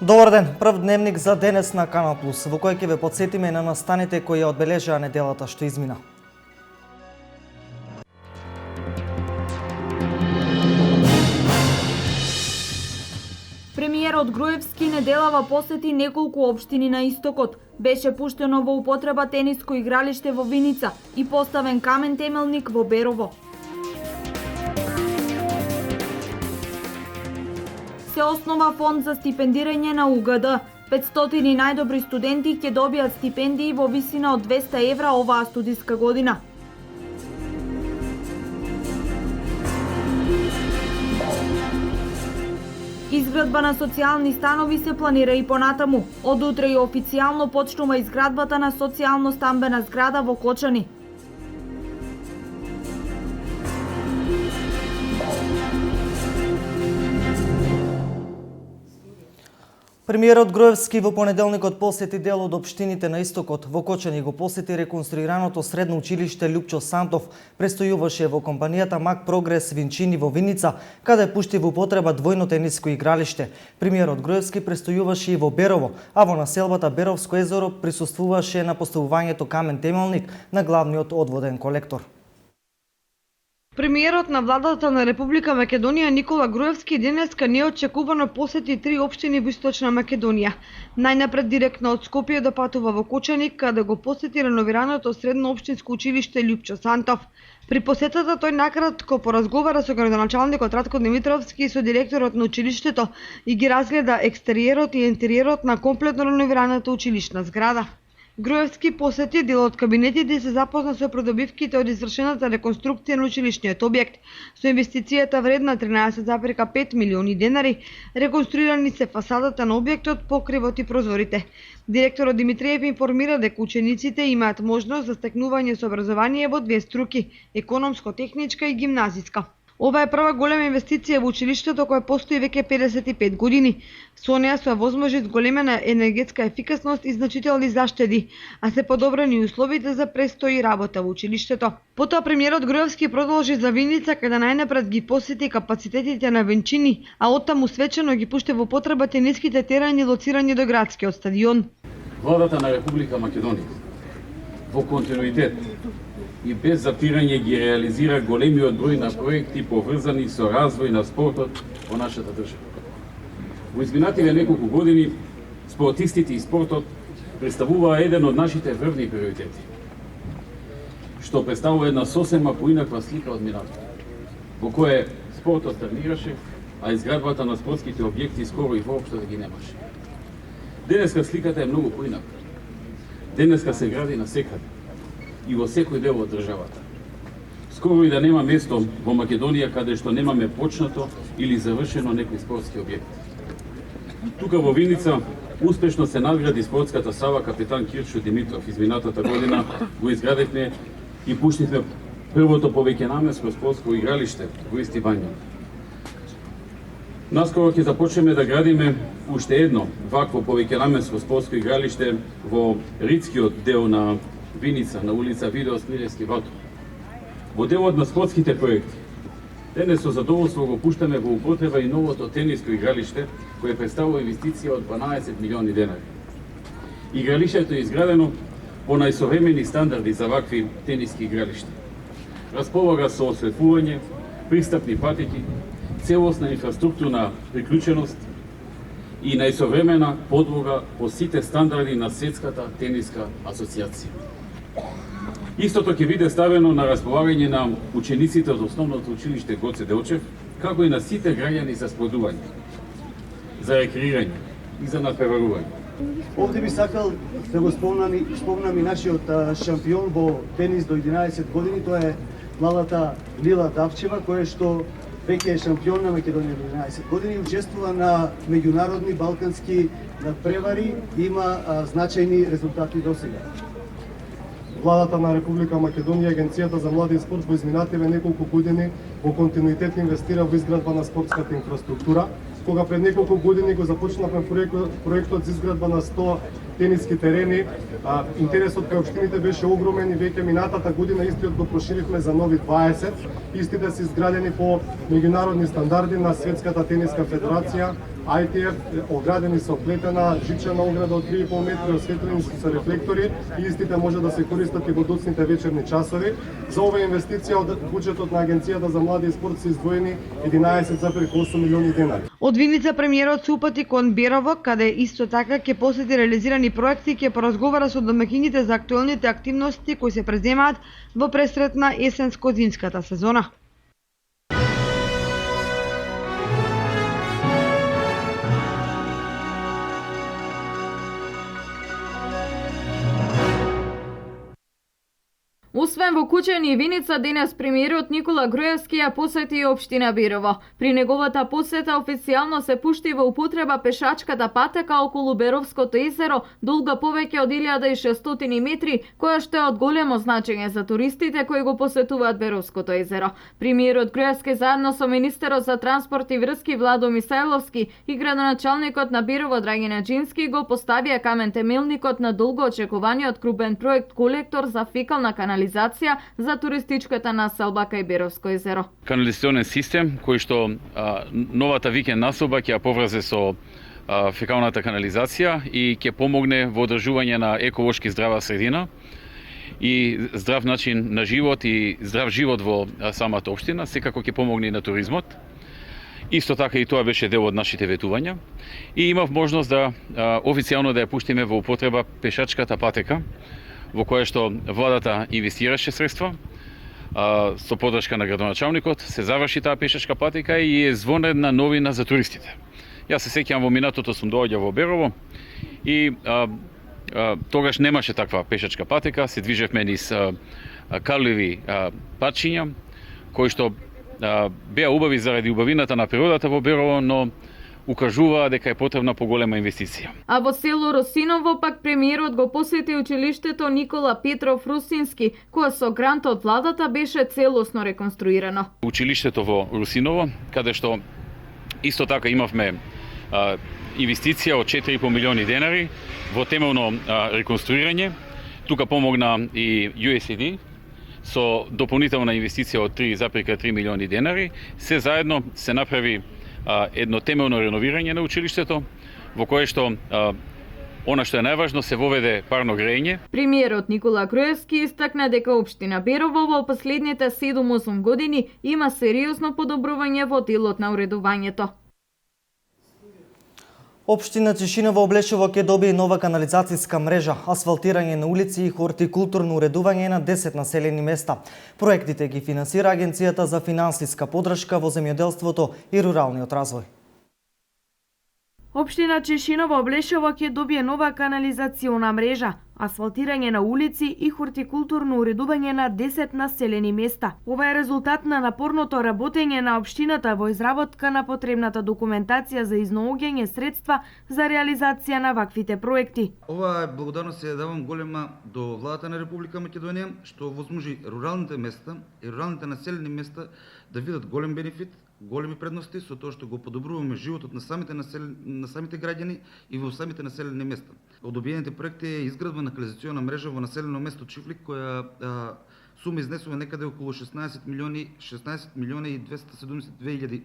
Добар ден, прв дневник за денес на Канал Плюс, во кој ќе ве подсетиме на настаните кои ја одбележаа неделата што измина. Премиерот Груевски неделава посети неколку општини на истокот. Беше пуштено во употреба тениско игралиште во Виница и поставен камен темелник во Берово. Се основа фонд за стипендирање на УГД. 500 најдобри студенти ќе добијат стипендии во висина од 200 евра оваа студиска година. Изградба на социјални станови се планира и понатаму. Од утре и официјално почнува изградбата на социјално-стамбена зграда во Кочани. Премиерот Груевски во понеделникот посети дел од општините на истокот. Во Кочани го посети реконструираното средно училиште Лјупчо Сантов, престојуваше во компанијата Мак Прогрес Винчини во Виница, каде пушти во употреба двојно тениско игралиште. Премиерот Груевски престојуваше и во Берово, а во населбата Беровско езеро присуствуваше на поставувањето камен темелник на главниот одводен колектор. Премиерот на владата на Република Македонија Никола Груевски денеска неочекувано посети 3 општини во Источна Македонија. Најнапред директно од Скопје допатува во Кочани, каде го посети реновираното средно општинско училиште Лјупчо Сантов. При посетата тој накратко поразговара со градоначалникот Ратко Димитровски и со директорот на училиштето и ги разгледа екстериерот и интериерот на комплетно реновираната училишна зграда. Груевски посети дел од кабинетите и се запозна со придобивките од извршената реконструкција на училишниот објект. Со инвестицијата вредна 13,5 милиони денари, реконструирани се фасадата на објектот, покривот и прозорите. Директорот Димитриев информира дека учениците имаат можност за стекнување со образование во две струки – економско-техничка и гимназиска. Ова е прва голема инвестиција во училиштето која постои веќе 55 години. Со неа се возможи зголемена енергетска ефикасност и значителни заштеди, а се подобрени условите за престој и работа во училиштето. Потоа премиерот Груевски продолжи за Виница, каде најнапред ги посети капацитетите на Венчини, а оттаму свечено ги пушти во потреба тениските терени лоцирани до градскиот стадион. Владата на Република Македонија во континуитет и без затирање ги реализира големиот број на проекти поврзани со развој на спортот во нашата држава. Во изминативе неколку години спортистите и спортот представуваа еден од нашите врвни приоритети, што представува една сосема поинаква слика од минатото, во кое спортот стагнираше, а изградбата на спортските објекти скоро и воопшто да ги немаше. Денеска сликата е многу поинаква. Денеска се гради на секаде и во секој дел од државата. Скоро и да нема место во Македонија каде што немаме почнато или завршено некој спортски објект. Тука во Виница успешно се надгради спортската сала капитан Кирчо Димитров. Изминатата година го изградивме и пуштивме првото повеќенамensко спортско игралиште во Исти Бања. Наскоро ќе започнеме да градиме уште едно вакво повеќенамensко спортско игралиште во ридскиот дел на Виница, на улица Видео Смилевски Вату. Во делот на спортските проекти, денес со задоволство го пуштаме во употреба и новото тениско игралиште, кое представува инвестиција од 12 милиони денари. Игралиштето е изградено по најсовремени стандарди за вакви тениски игралишта. Располага со осветлување, пристапни патеки, целосна инфраструктурна приклученост и најсовремена подлога по сите стандарди на Светската тениска асоцијација. Истото ќе биде ставено на располагање на учениците од основното училиште Гоце Делчев, како и на сите граѓани за спордување, за рекреирање и за надпреварување. Овде би сакал да го спомнам и нашиот шампион во тенис до 11 години, тоа е младата Лила Давчева, која што веќе е шампион на Македонија до 11 години, учествува на меѓународни балкански надпревари и има значајни резултати досега. Владата на Република Македонија и Агенцијата за млади и спорт во изминативе неколку години во континуитет инвестира во изградба на спортската инфраструктура. Кога пред неколку години го започнавме проектот за изградба на 100 тениски терени, интересот кај општините беше огромен и веќе минатата година истиот го проширивме за нови 20. Истите се изградени по меѓународни стандарди на Светската тениска федерација, ITF оградени со плетена жичена ограда од 3,5 метри, осветлени со рефлектори и истите може да се користат и во доцните вечерни часови. За оваа инвестиција од буџетот на Агенцијата за млади и спорт се издвоени 11,8 милиони денари. Од Виница премиерот се упати кон Берово, каде исто така ќе посети реализирани проекти и ќе поразговара со домаќините за актуелните активности кои се преземаат во пресрет на есенско-зимската сезона. Освен во Кучани и Виница, денес премиерот Никола Груевски ја посети и општина Берово. При неговата посета официјално се пушти во употреба пешачката патека околу Беровското езеро, долга повеќе од 1600 метри, која што е од големо значење за туристите кои го посетуваат Беровското езеро. Премиерот Груевски заедно со министерот за транспорт и врски Владо Мисајловски и градоначалникот на Берово Драгина Джински го поставија камен темелникот на долго очекуваниот крупен проект колектор за фекална канализација за туристичката населба кај Беровско езеро. Канализационен систем кој што новата викенд населба ќе ја поврзе со фекалната канализација и ќе помогне во одржување на еколошки здрава средина и здрав начин на живот и здрав живот во самата општина, секако ќе помогне и на туризмот. Исто така и тоа беше дел од нашите ветувања и имав можност да официјално да ја пуштиме во употреба пешачката патека, во која што владата инвестираше средства, со поддршка на градоначалникот, се заврши таа пешачка патека и е звонредна новина за туристите. Јас се сеќавам во минатото сум доаѓал во Берово и тогаш немаше таква пешачка патека, се движевме низ каливи патчиња, кои што беа убави заради убавината на природата во Берово, но укажуваа дека е потребна поголема инвестиција. А во село Росиново пак премиерот го посети училиштето Никола Петров Русински, кое со грант од владата беше целосно реконструирано. Училиштето во Русиново, каде што исто така имавме инвестиција од 4,5 милиони денари во темелно реконструирање. Тука помогна и USAID со дополнителна инвестиција од 3,3 милиони денари. Се заедно се направи едно темелно реновирање на училиштето, во кое што она што е најважно се воведе парно грејење. Премиерот Никола Груевски истакна дека општина Берово во последните 7-8 години има сериозно подобрување во делот на уредувањето. Општина Чешиново Облешево ќе добие нова канализацијска мрежа, асфалтирање на улици и хортикултурно уредување на 10 населени места. Проектите ги финансира Агенцијата за финансиска поддршка во земјоделството и руралниот развој. Општина Чешиново Облешево ќе добие нова канализациона мрежа, асфалтирање на улици и хортикултурно уредување на 10 населени места. Ова е резултат на напорното работење на општината во изработка на потребната документација за изнаоѓање средства за реализација на ваквите проекти. Ова благодарност ја давам голема до владата на Република Македонија, што возможи руралните места и руралните населени места да видат голем бенефит, големи предности со тоа што го подобруваме животот на самите граѓани и во самите населени места. Од добиените проекти е изградба на канализациона мрежа во населено место Чифлик, која сума изнесува некаде околу 16 милиони и 272 илјади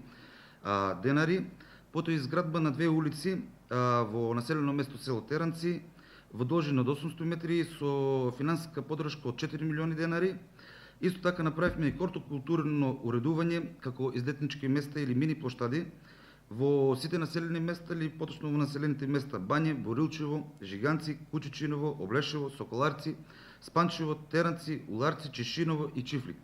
денари. Потоа изградба на две улици во населено место село Теранци во должина од 800 метри со финансиска поддршка од 4 милиони денари. Исто така направивме и хортикултурно уредување како излетнички места или мини плоштади во сите населени места или поточно во населените места Бање, Борилчево, Жиганци, Кучичиново, Облешево, Соколарци, Спанчево, Теранци, Уларци, Чешиново и Чифлик.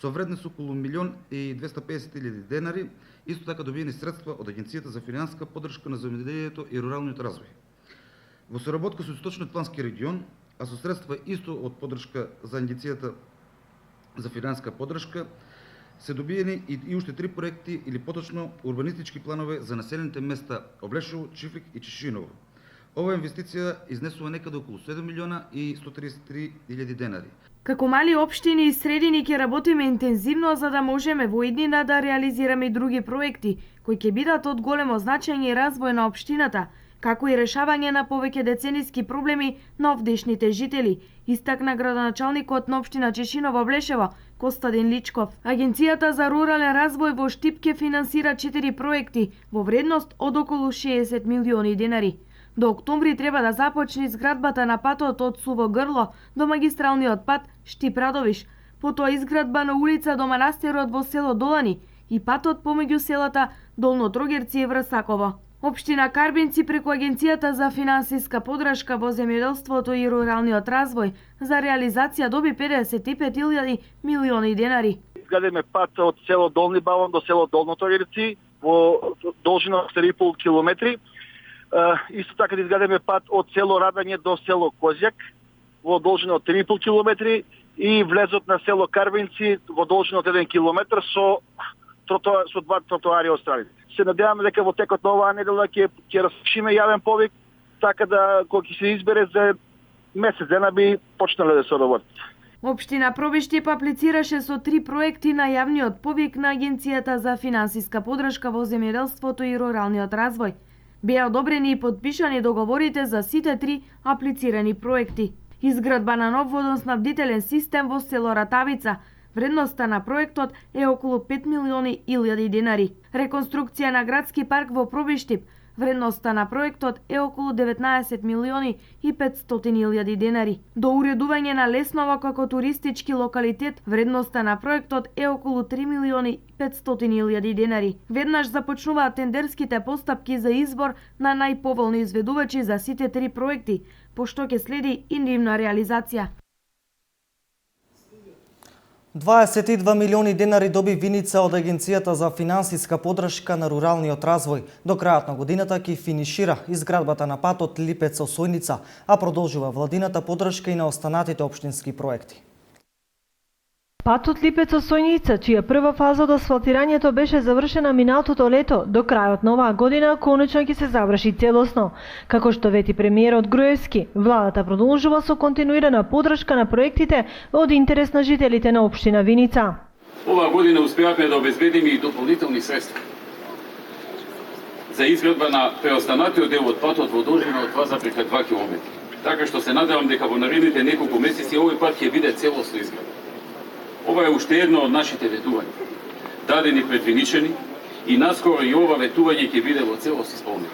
Со вредност околу 1.250.000 денари, исто така добиени средства од Агенцијата за финансиска поддршка на земјоделието и руралниот развој. Во соработка со Источниот плански регион, а со средства исто од поддршка за Агенцијата за финансиска поддршка, се добиени и уште 3 проекти или поточно урбанистички планове за населените места Облешево, Чифлик и Чешиново. Ова инвестиција изнесува некаде околу 7 милиона и 133 илјади денари. Како мали општини и средини ќе работиме интензивно за да можеме во иднина да реализираме и други проекти кои ќе бидат од големо значење и развој на општината, како и решавање на повеќе децениски проблеми на овдешните жители, истакна градоначалникот на општина Чешиново Облешево, Костадин Личков. Агенцијата за рурален развој во Штипке финансира 4 проекти во вредност од околу 60 милиони денари. До октомври треба да започне изградбата на патот од Суво Грло до магистралниот пат Штип-Радовиш, потоа изградба на улица до манастирот во село Долани и патот помеѓу селата Долно Трогерци и Врсаково. Општина Карбинци преку Агенцијата за финансиска поддршка во земјоделството и руралниот развој за реализација доби 55.000 милиони денари. Изградиме пат од село Долни Бавон до село Долно Трогерци во должина 4,5 километри. Исто така да изградиме пат од село Радање до село Козјак во должина од 3,5 километри и влезот на село Карбинци во должина од 1 километар со два тротоари од страните. Се надеваме дека во текот на оваа недела ќе распишиме јавен повик, така да кога ќе се избере за месец дена би почнале да се работат. Општина Пробиштип аплицираше со 3 проекти на јавниот повик на Агенцијата за финансиска поддршка во земјоделството и руралниот развој. Беа одобрени и подпишани договорите за сите 3 аплицирани проекти. Изградба на нов водоснабдителен систем во село Ратавица. Вредноста на проектот е околу 5 милиони илјади денари. Реконструкција на градски парк во Пробиштип. Вредноста на проектот е околу 19 милиони и 500 илјади денари. До уредување на Лесново како туристички локалитет, вредноста на проектот е околу 3 милиони и 500 илјади денари. Веднаш започнуваат тендерските постапки за избор на најповолни изведувачи за сите 3 проекти, пошто ќе следи и нивна реализација. 22 милиони денари доби Виница од Агенцијата за финансиска поддршка на руралниот развој. До крајот на годината ќе финишира изградбата на патот Липец-Осојница, а продолжува владината поддршка и на останатите општински проекти. Патот Липец-Осојница, чија прва фаза од асфалтирањето беше завршена минатото лето, до крајот на оваа година конечно ќе се заврши целосно. Како што вети премиерот Груевски, владата продолжува со континуирана поддршка на проектите од интерес на жителите на општина Виница. Оваа година успеавме да обезбедиме и дополнителни средства за изградба на преостанатиот дел од патот во должина од 2,2 км. Така што се надевам дека во наредните неколку месеци овој пат ќе биде целосно изграден. Ова е уште едно од нашите ветувања, дадени пред виничани и наскоро и ова ветување ќе биде во целост исполнето.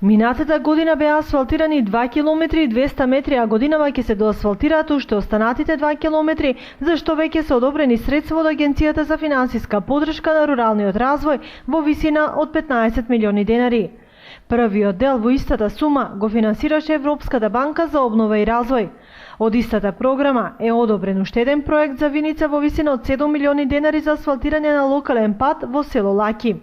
Минатата година беа асфалтирани 2 км и 200 метри, а годинава ќе се доасфалтираат уште останатите 2 км, зашто веќе се одобрени средства од Агенцијата за финансиска поддршка на руралниот развој во висина од 15 милиони денари. Првиот дел во истата сума го финансираше Европската банка за обнова и развој. Од истата програма е одобрен уште еден проект за Виница во висина од 7 милиони денари за асфалтирање на локален пат во село Лаки.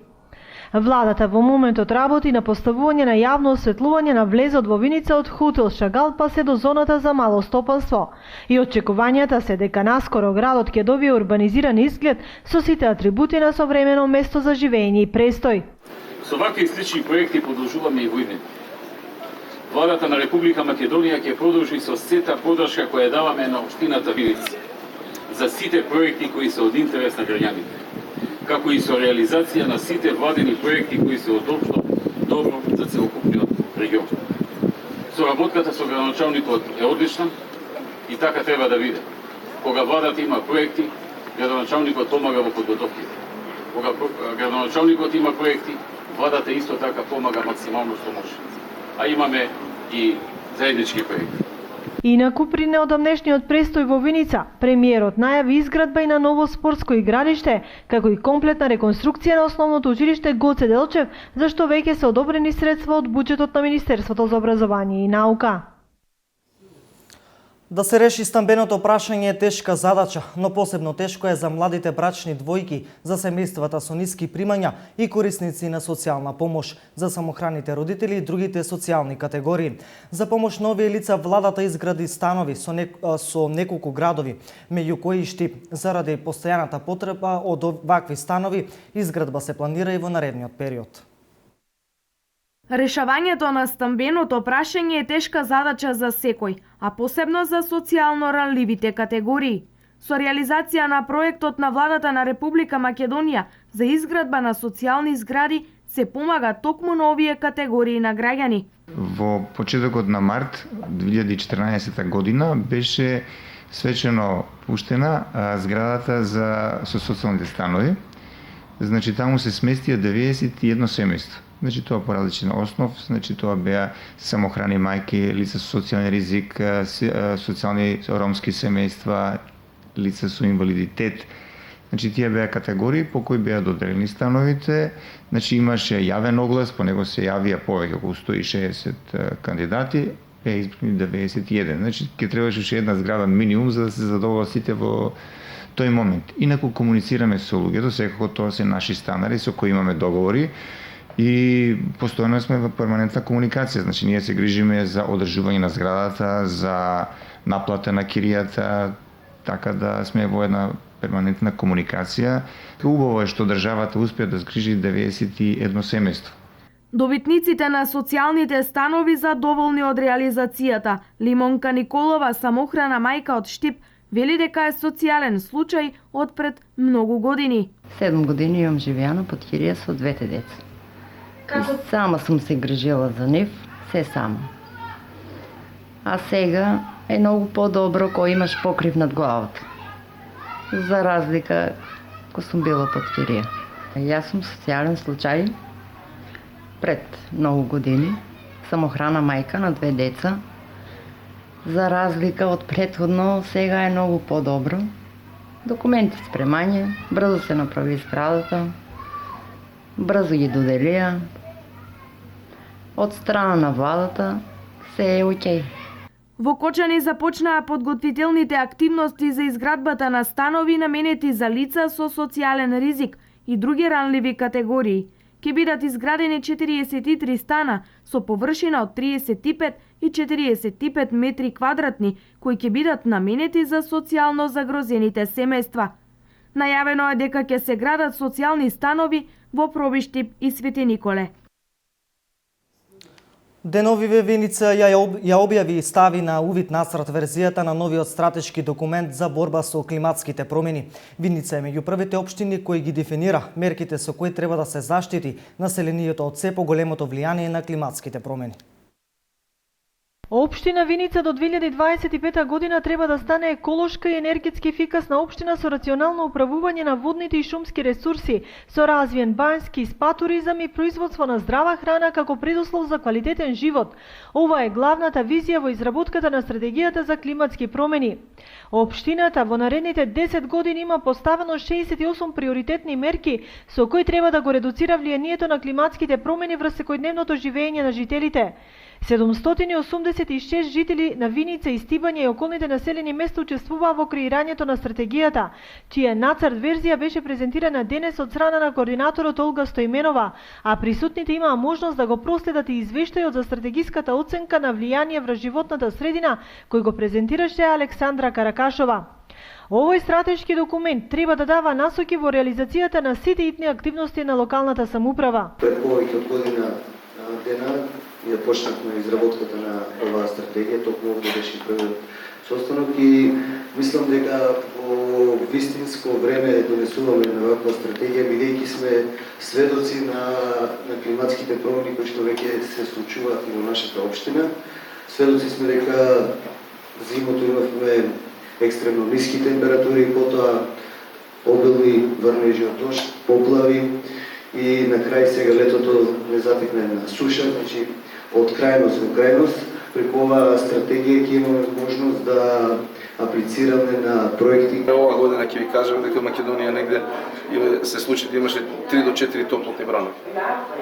Владата во моментот работи на поставување на јавно осветлување на влезот во Виница од хотел Шагал па се до зоната за мало стопанство. И очекувањата се дека наскоро градот ќе добие урбанизиран изглед со сите атрибути на современо место за живење и престој. Со вакви слични проекти продолжуваме и во иднина. Владата на Република Македонија ќе продолжи со сета поддршка која даваме на општината Виница за сите проекти кои се од интерес на граѓаните, како и со реализација на сите владени проекти кои се од општо добро за целокупниот регион. Соработката со градоначалникот е одлична и така треба да биде. Кога владата има проекти, градоначалникот помага во подготовките. Кога градоначалникот има проекти, владата исто така помага максимално што може. А имаме и заеднички проекти. Инаку при неодамнешниот престој во Виница, премиерот најави изградба и на ново спортско игралиште, како и комплетна реконструкција на основното училиште Гоце Делчев, зашто веќе се одобрени средства од буџетот на Министерството за образование и наука. Да се реши стамбеното прашање е тешка задача, но посебно тешко е за младите брачни двојки, за семејствата со ниски примања и корисници на социјална помош, за самохраните родители и другите социјални категории. За помош на овие лица владата изгради станови со неколку градови, меѓу кои Штип. Заради постојаната потреба од вакви станови, изградба се планира и во наредниот период. Решавањето на стамбеното прашање е тешка задача за секој, а посебно за социјално ранливите категории. Со реализација на проектот на владата на Република Македонија за изградба на социјални згради се помага токму на овие категории на граѓани. Во почетокот на март 2014 година беше свечено пуштена зградата со социјалните станови. Значи таму се сместија 91 семејство. Значи тоа по различен основ, значи тоа беа самохрани мајки, лица со социјален ризик, социјални ромски семејства, лица со инвалидитет. Значи тие беа категории по кои беа доделени становите. Значи имаше јавен оглас, по него се јавија повеќе околу 160 кандидати, беа избрани 91. Значи ќе требаше уште една зграда минимум за да се задоволат сите во тој момент. Инаку комуницираме со луѓето, секако тоа се наши станари со кои имаме договори и постојано сме во перманентна комуникација. Значи ние се грижиме за одржување на зградата, за наплата на киријата, така да сме во една перманентна комуникација. Убаво е што државата успеа да згрижи 91 семејство. Добитниците на социјалните станови задоволни од реализацијата. Лимонка Николова, самохрана мајка од Штип, вели дека е социјален случај од пред многу години. 7 години имам живеано под кирија со двете деца. И сама сум се грижила за нив, се сама. А сега е многу по-добро кој имаш покрив над главата. За разлика кој сум била под кирија. Јас сум социјален случај пред многу години. Самохрана мајка на две деца. За разлика од претходно, сега е многу по-добро. Документи спремање, брзо се направи зградата, брзо ги доделија. Од страна на владата се е окей. Во Кочани започнаа подготвителните активности за изградбата на станови наменети за лица со социјален ризик и други ранливи категории. Ке бидат изградени 43 стана со површина од 35 и 45 метри квадратни, кои ќе бидат наменети за социјално загрозените семејства. Најавено е дека ќе се градат социјални станови во Пробиштип и Свети Николе. Деновиве Виница ја објави и стави на увид насрат верзијата на новиот стратешки документ за борба со климатските промени. Виница е меѓу првите општини кои ги дефинира мерките со кои треба да се заштити населението од се поголемото влијание на климатските промени. Општина Виница до 2025 година треба да стане еколошка и енергетски ефикасна општина со рационално управување на водните и шумски ресурси, со развиен банјски спа туризам и производство на здрава храна како предуслов за квалитетен живот. Ова е главната визија во изработката на стратегијата за климатски промени. Општината во наредните 10 години има поставено 68 приоритетни мерки со кои треба да го редуцира влијанието на климатските промени врз секојдневното живење на жителите. 786 жители на Виница и Стибања и околните населени места учествуваа во креирањето на стратегијата, чија нацрт верзија беше презентирана денес од страна на координаторот Олга Стојменова, а присутните имаа можност да го проследат и извештајот за стратегиската оценка на влијание врз животната средина, кој го презентираше Александра Каракашова. Овој стратешки документ треба да дава насоки во реализацијата на сите итни активности на локалната самоуправа. Пред повеќе од година дена ние почнавме изработката на оваа стратегија, токму овде беше првиот состанок и мислам дека во вистинско време донесуваме на оваква стратегија, бидејќи сме сведоци на климатските промени кои што веќе се случуваат и во нашата општина. Сведоци сме дека зимото имавме екстремно ниски температури, потоа обилни врнежи од дожд, поплави и на крај сега летото не затекне на суша, значи од крајност во крајност. Преку оваа стратегија ќе имаме можност да аплицираме на проекти. Ова година ќе ви кажам дека Македонија негде се случи да имаше 3 до 4 топлотни бранови,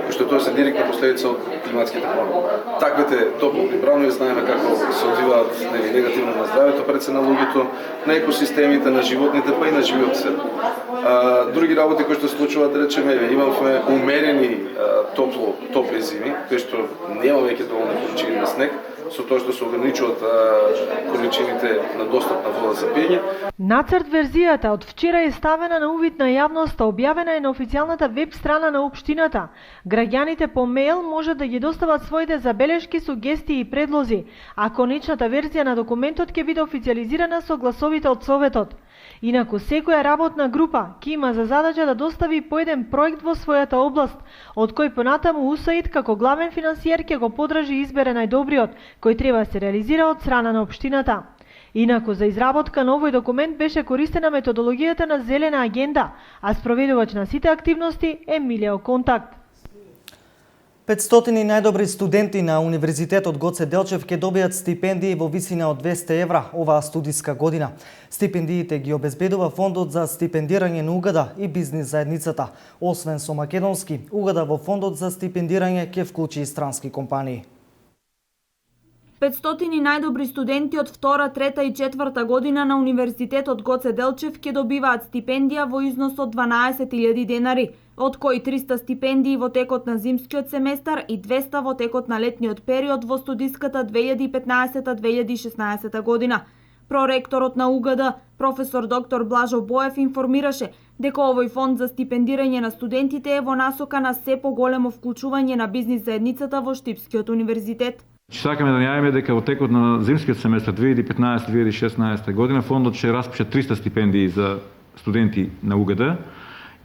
кои што тоа се директна последица од климатските промени. Таквите топлотни бранови знаеме како се одвиваат негативно на здравето пред се на луѓето, на екосистемите, на животните, па и на живиот свет. Други работи кои што се случуваат, да речеме, имавме умерени топли зими, кои што нема веќе доволно количини на снег, со тоа што се ограничуваат количините на достапна вода за пиење. Нацрт верзијата од вчера е ставена на увид на јавноста, објавена е на официјалната веб страна на општината. Граѓаните по мејл можат да ги достават своите забелешки, сугестии и предлози, а конечната верзија на документот ќе биде официјализирана со гласовите од Советот. Инаку секоја работна група ќе има за задача да достави по еден проект во својата област, од кој понатаму УСАИД како главен финансиер ќе го подражи и избере најдобриот, кој треба да се реализира од страна на општината. Инаку за изработка на овој документ беше користена методологијата на Зелена агенда, а спроведувач на сите активности е Милио Контакт. 500 најдобри студенти на Универзитетот Гоце Делчев ќе добијат стипендии во висина од 200 евра оваа студиска година. Стипендиите ги обезбедува Фондот за стипендирање на УГД и бизнис заедницата. Освен со македонски, УГД во Фондот за стипендирање ќе вклучи и странски компании. 500 најдобри студенти од 2, 3 и 4 година на Универзитетот Гоце Делчев ќе добиваат стипендија во износ од 12.000 денари, од кои 300 стипендии во текот на зимскиот семестар и 200 во текот на летниот период во студиската 2015-2016 година. Проректорот на УГД, професор доктор Блажо Боев, информираше дека овој фонд за стипендирање на студентите е во насока на се поголемо вклучување на бизнис заедницата во Штипскиот универзитет. Сакаме да најавиме дека во текот на зимскиот семестар 2015-2016 година фондот ќе распише 300 стипендии за студенти на УГД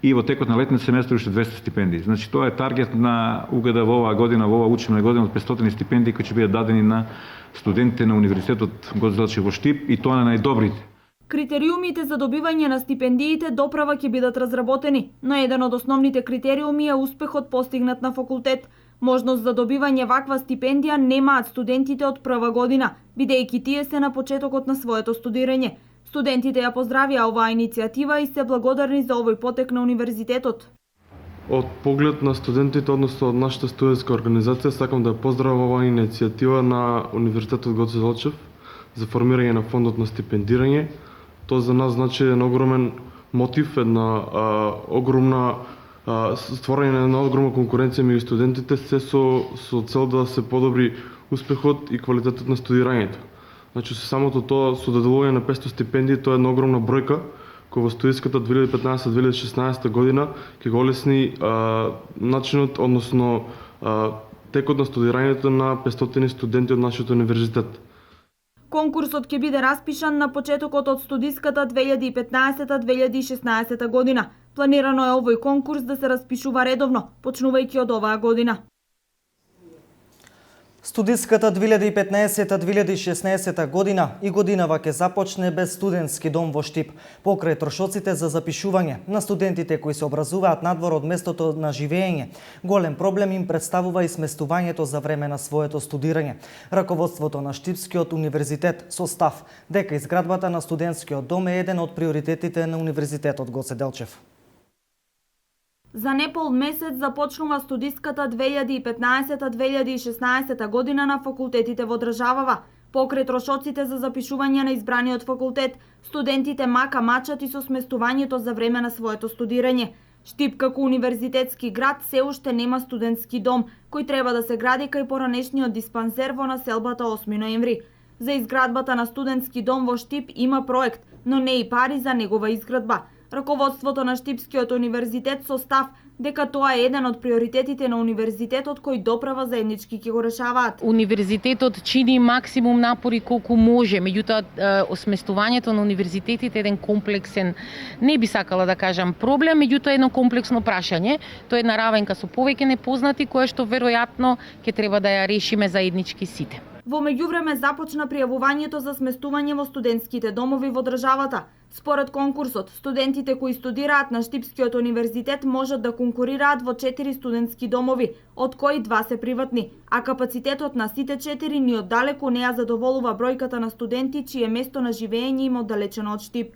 и во текот на летниот семестар уште 200 стипендии. Значи тоа е таргет на УГД во оваа година, во оваа учебна година од 500 стипендии кои ќе бидат дадени на студентите на Универзитетот Гоце Делчев во Штип и тоа на најдобрите. Критериумите за добивање на стипендиите доправа ќе бидат разработени, но еден од основните критериуми е успехот постигнат на факултет. Можност за добивање ваква стипендија немаат студентите од прва година, бидејќи тие се на почетокот на своето студирање. Студентите ја поздравија оваа иницијатива и се благодарни за овој потек на универзитетот. Од поглед на студентите, односно од нашата студентска организација, сакам да поздравам оваа иницијатива на Универзитетот Гоце Делчев за формирање на фондот на стипендирање. Тоа за нас значи еден огромен мотив, една огромна створање на една огромна конкуренција меѓу студентите, се со цел да се подобри успехот и квалитетот на студирањето. Значи, со самото тоа, со доделување на 500 стипендии, тоа е една огромна бројка, која во студиската 2015-2016 година ќе го олесни начинот, односно текот на студирањето на 500 студенти од нашиот универзитет. Конкурсот ќе биде распишан на почетокот од студиската 2015-2016 година. Планирано е овој конкурс да се распишува редовно, почнувајќи од оваа година. Студиската 2015-2016 година и годинава ќе започне без студентски дом во Штип, покрај трошоците за запишување на студентите кои се образуваат надвор од местото на живење. Голем проблем им представува и сместувањето за време на своето студирање. Раководството на Штипскиот универзитет со став дека изградбата на студентскиот дом е еден од приоритетите на Универзитетот Гоце Делчев. За непол месец започнува студиската 2015-2016 година на факултетите во државава. Покрај трошоците за запишување на избраниот факултет, студентите мака-мачат и со сместувањето за време на своето студирање. Штип како универзитетски град се уште нема студентски дом, кој треба да се гради кај поранешниот диспансер во населбата 8 ноември. За изградбата на студентски дом во Штип има проект, но не и пари за негова изградба. Раководството на Штипскиот универзитет со став дека тоа е еден од приоритетите на универзитетот кој доправа заеднички ќе го решаваат. Универзитетот чини максимум напори колку може, меѓутоа осместувањето на универзитетите е еден комплексен, не би сакала да кажам проблем, меѓутоа едно комплексно прашање. Тоа е една равенка со повеќе непознати која што веројатно ќе треба да ја решиме заеднички сите. Во меѓувреме започна пријавувањето за сместување во студентските домови во државата. Според конкурсот, студентите кои студираат на Штипскиот универзитет можат да конкурираат во 4 студентски домови, од кои 2 се приватни, а капацитетот на сите 4 ни оддалеку не ја задоволува бројката на студенти чие место на живење им оддалечено од Штип.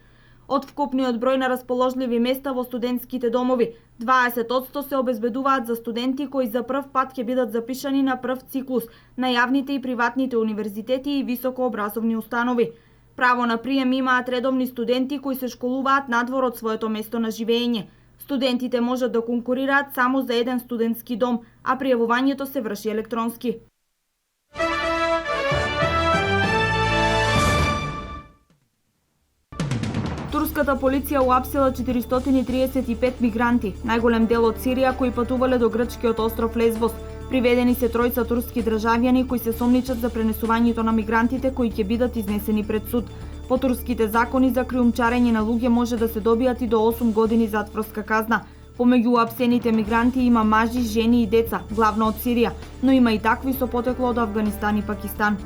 Од вкупниот број на расположливи места во студентските домови, 20% се обезбедуваат за студенти кои за прв пат ќе бидат запишани на прв циклус на јавните и приватните универзитети и високообразовни установи. Право на прием имаат редовни студенти кои се школуваат надвор од своето место на живење. Студентите можат да конкурираат само за еден студентски дом, а пријавувањето се врши електронски. Турската полиција уапсила 435 мигранти, најголем дел од Сирија, кои патувале до грчкиот остров Лесбос. Приведени се тројца турски државјани кои се сомничат за пренесувањето на мигрантите кои ќе бидат изнесени пред суд. По турските закони за криумчарење на луѓе може да се добијат и до 8 години затворска казна. Помеѓу уапсените мигранти има мажи, жени и деца, главно од Сирија, но има и такви со потекло од Авганистан и Пакистан.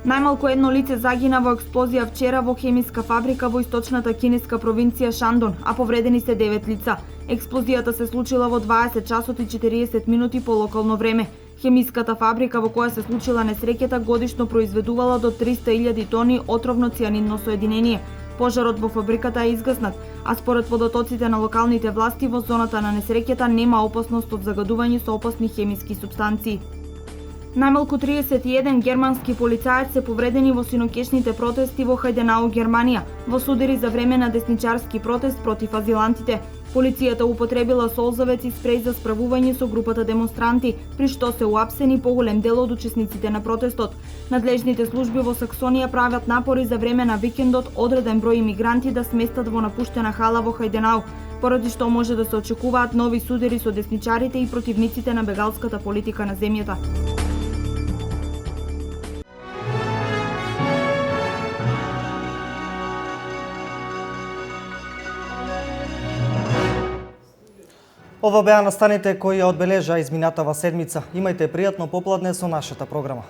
Најмалку едно лице загина во експлозија вчера во хемиска фабрика во источната кинеска провинција Шандон, а повредени се 9 лица. Експлозијата се случила во 20 часот и 40 минути по локално време. Хемиската фабрика во која се случила несреќата годишно произведувала до 300.000 тони отровно цианидно соединение. Пожарот во фабриката е изгаснат, а според водотоците на локалните власти во зоната на несреќата нема опасност од загадување со опасни хемиски супстанции. Најмалку 31 германски полицајци се повредени во синокешните протести во Хајденау, Германија, во судири за време на десничарски протест против азилантите. Полицијата употребила солзавец и спреј за справување со групата демонстранти, при што се уапсени поголем дел од учесниците на протестот. Надлежните служби во Саксонија прават напори за време на викендот одреден број имигранти да сместат во напуштена хала во Хајденау, поради што може да се очекуваат нови судири со десничарите и противниците на бегалската политика на земјата. Ова беа настаните кои ја одбележа изминатава седмица. Имајте пријатно попладне со нашата програма.